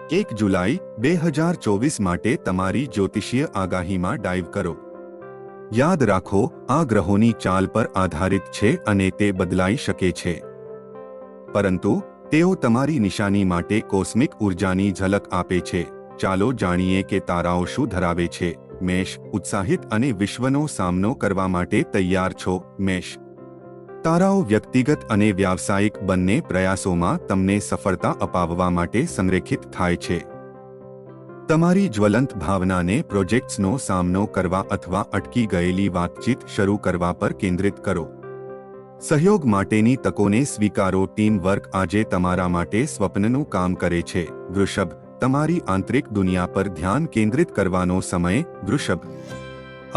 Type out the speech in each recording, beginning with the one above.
1 જુલાઈ 2024 માટે તમારી જ્યોતિષીય આગાહીમાં ડાઇવ કરો। યાદ રાખો, આ ગ્રહોની ચાલ પર આધારિત છે અને તે બદલાઈ શકે છે, પરંતુ તેઓ તમારી નિશાની માટે કોસ્મિક ઉર્જાની ઝલક આપે છે। ચાલો જાણીએ કે તારાઓ શું ધરાવે છે। મેષ, ઉત્સાહિત અને વિશ્વનો સામનો કરવા માટે તૈયાર છો। મેષ તારાઓ વ્યક્તિગત અને વ્યાવસાયિક બંને પ્રયાસોમાં તમને સફળતા અપાવવા માટે સંરેખિત થાય છે। તમારી જ્વલંત ભાવનાને પ્રોજેક્ટ્સનો સામનો કરવા અથવા અટકી ગયેલી વાતચીત શરૂ કરવા પર કેન્દ્રિત કરો। સહયોગ માટેની તકોને સ્વીકારો। ટીમ વર્ક આજે તમારા માટે સ્વપ્નનું કામ કરે છે। વૃષભ, તમારી આંતરિક દુનિયા પર ધ્યાન કેન્દ્રિત કરવાનો સમય। વૃષભ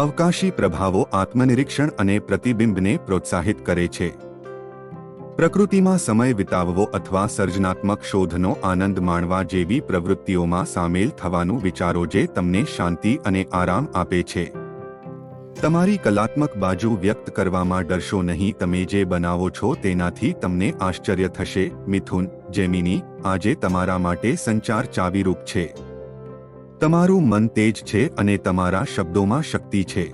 અવકાશી પ્રભાવો આત્મનિરીક્ષણ અને પ્રતિબિંબને પ્રોત્સાહિત કરે છે। પ્રકૃતિમાં સમય વિતાવવો અથવા સર્જનાત્મક શોધનો આનંદ માણવા જેવી પ્રવૃત્તિઓમાં સામેલ થવાનું વિચારો જે તમને શાંતિ અને આરામ આપે છે। તમારી કલાત્મક બાજુ વ્યક્ત કરવામાં ડરશો નહીં। તમે જે બનાવો છો તેનાથી તમને આશ્ચર્ય થશે। મિથુન, જેમિની, આજે તમારા માટે સંચાર ચાવીરૂપ છે। તમારું મન તેજ છે અને તમારા શબ્દોમાં શક્તિ છે।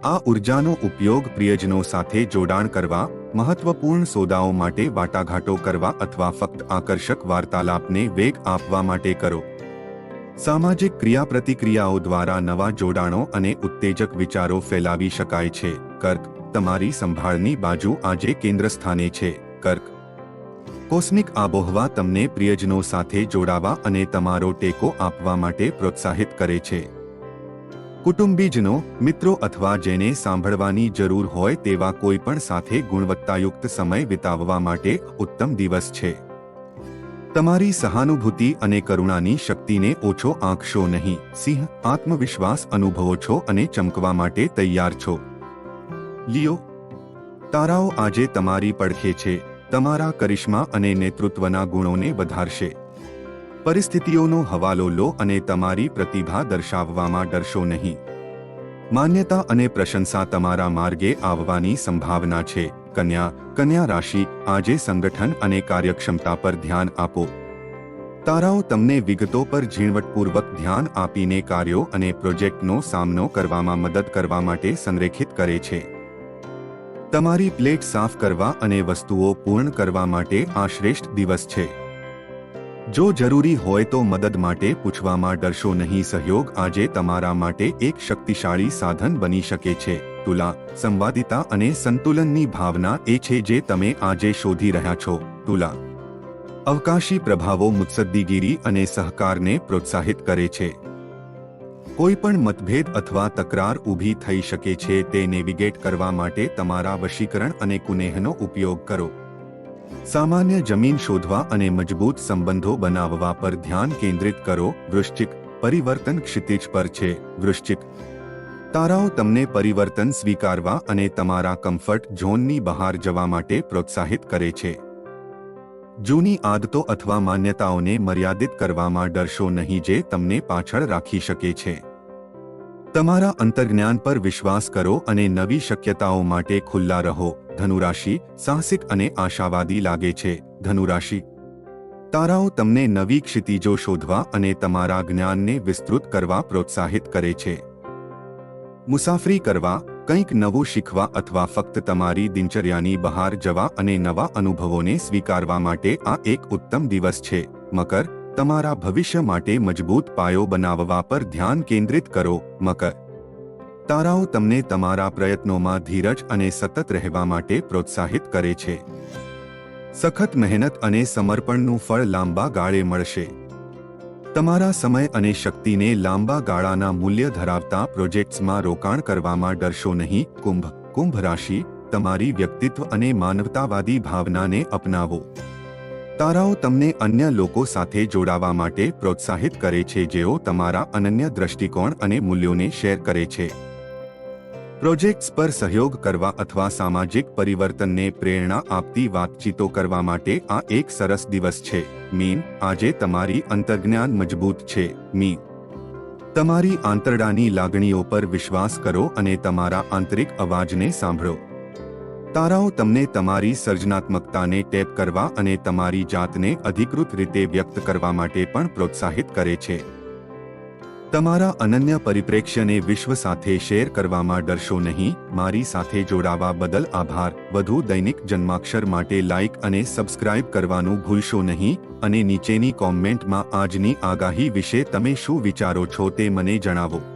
આ ઉર્જાનો ઉપયોગ પ્રિયજનો સાથે જોડાણ કરવા, મહત્વપૂર્ણ સોદાઓ માટે વાટાઘાટો કરવા અથવા ફક્ત આકર્ષક વાર્તાલાપને વેગ આપવા માટે કરો। સામાજિક ક્રિયાપ્રતિક્રિયાઓ દ્વારા નવા જોડાણો અને ઉત્તેજક વિચારો ફેલાવી શકાય છે। કર્ક, તમારી સંભાળની બાજુ આજે કેન્દ્રસ્થાને છે। કર્ક કોસ્મિક આબોહવા તમને પ્રિયજનો સાથે જોડાવા અને તમારો ટેકો આપવા માટે પ્રોત્સાહિત કરે છે। કુટુંબીજનો, મિત્રો અથવા જેને સાંભળવાની જરૂર હોય તેવા કોઈપણ સાથે ગુણવત્તાયુક્ત સમય વિતાવવા માટે ઉત્તમ દિવસ છે। તમારી સહાનુભૂતિ અને કરુણાની શક્તિને ઓછો આંકશો નહીં। સિંહ, આત્મવિશ્વાસ અનુભવો છો અને ચમકવા માટે તૈયાર છો। લિયો, તારાઓ આજે તમારી પડખે છે। તમારા કરિશ્મા અને નેતૃત્વના ગુણોને વધારશે। પરિસ્થિતિઓનો હવાલો લો અને તમારી પ્રતિભા દર્શાવવામાં ડરશો નહીં। માન્યતા અને પ્રશંસા તમારા માર્ગે આવવાની સંભાવના છે। કન્યા, કન્યા રાશિ, આજે સંગઠન અને કાર્યક્ષમતા પર ધ્યાન આપો। તારાઓ તમને વિગતો પર ઝીણવટપૂર્વક ધ્યાન આપીને કાર્યો અને પ્રોજેક્ટનો સામનો કરવામાં મદદ કરવા માટે સંરેખિત કરે છે। તમારી પ્લેટ સાફ કરવા અને વસ્તુઓ પૂર્ણ કરવા માટે આ શ્રેષ્ઠ દિવસ છે। જો જરૂરી હોય તો મદદ માટે પૂછવામાં ડરશો નહીં। સહયોગ આજે તમારા માટે એક શક્તિશાળી સાધન બની શકે છે। તુલા, સંવાદિતા અને સંતુલનની ભાવના એ છે જે તમે આજે શોધી રહ્યા છો। તુલા અવકાશી પ્રભાવો મુત્સદ્દીગીરી અને સહકારને પ્રોત્સાહિત કરે છે। કોઈ પણ મતભેદ અથવા તકરાર ઊભી થઈ શકે છે તે નેવિગેટ કરવા માટે તમારા વશીકરણ અને કુનેહનો ઉપયોગ કરો। સામાન્ય જમીન શોધવા અને મજબૂત સંબંધો બનાવવા પર ધ્યાન કેન્દ્રિત કરો। વૃશ્ચિક, પરિવર્તન ક્ષિતિજ પર છે। વૃશ્ચિક તારાઓ તમને પરિવર્તન સ્વીકારવા અને તમારા કમ્ફર્ટ ઝોનની બહાર જવા માટે પ્રોત્સાહિત કરે છે। જૂની આદતો અથવા માન્યતાઓને મર્યાદિત કરવામાં ડરશો નહીં જે તમને પાછળ રાખી શકે છે। તમારા અંતર્જ્ઞાન પર વિશ્વાસ કરો અને નવી શક્યતાઓ માટે ખુલ્લા રહો। ધનુરાશિ, સાહસિક અને આશાવાદી લાગે છે। ધનુરાશિ તારાઓ તમને નવી ક્ષિતિજો શોધવા અને તમારા જ્ઞાનને વિસ્તૃત કરવા પ્રોત્સાહિત કરે છે। મુસાફરી કરવા, કંઈક નવું શીખવા અથવા ફક્ત તમારી દિનચર્યાની બહાર જવા અને નવા અનુભવોને સ્વીકારવા માટે આ એક ઉત્તમ દિવસ છે। મકર, તમારા ભવિષ્ય માટે મજબૂત પાયો બનાવવા પર ધ્યાન કેન્દ્રિત કરો। મકર તારાઓ તમને તમારા પ્રયત્નોમાં ધીરજ અને સતત રહેવા માટે પ્રોત્સાહિત કરે છે। સખત મહેનત અને સમર્પણનું ફળ લાંબા ગાળે મળશે। તમારા સમય અને શક્તિને લાંબા ગાળાના મૂલ્ય ધરાવતા પ્રોજેક્ટ્સમાં રોકાણ કરવામાં ડરશો નહીં। કુંભ, કુંભ રાશિ, તમારી વ્યક્તિત્વ અને માનવતાવાદી ભાવનાને અપનાવો। તારાઓ તમને અન્ય લોકો સાથે જોડાવા માટે પ્રોત્સાહિત કરે છે જેઓ તમારા અનન્ય દ્રષ્ટિકોણ અને મૂલ્યોને શેર કરે છે। પ્રોજેક્ટ્સ પર સહયોગ કરવા અથવા સામાજિક પરિવર્તનને પ્રેરણા આપતી વાતચીતો કરવા માટે આ એક સરસ દિવસ છે। મીન, આજે તમારી અંતર્જ્ઞાન મજબૂત છે। મીન તમારી આંતરડાની લાગણીઓ પર વિશ્વાસ કરો અને તમારા આંતરિક અવાજને સાંભળો। તારાઓ તમને તમારી સર્જનાત્મકતાને ટેપ કરવા અને તમારી જાતને અધિકૃત રીતે વ્યક્ત કરવા માટે પણ પ્રોત્સાહિત કરે છે. તમારા અનન્ય પરિપ્રેક્ષ્યને વિશ્વ સાથે શેર કરવામાં ડરશો નહીં. મારી સાથે જોડાવા બદલ આભાર. વધુ દૈનિક જન્માક્ષર માટે લાઇક અને સબસ્ક્રાઇબ કરવાનું ભૂલશો નહીં અને નીચેની કોમેન્ટમાં આજની આગાહી વિશે તમે શું વિચારો છો તે મને જણાવો.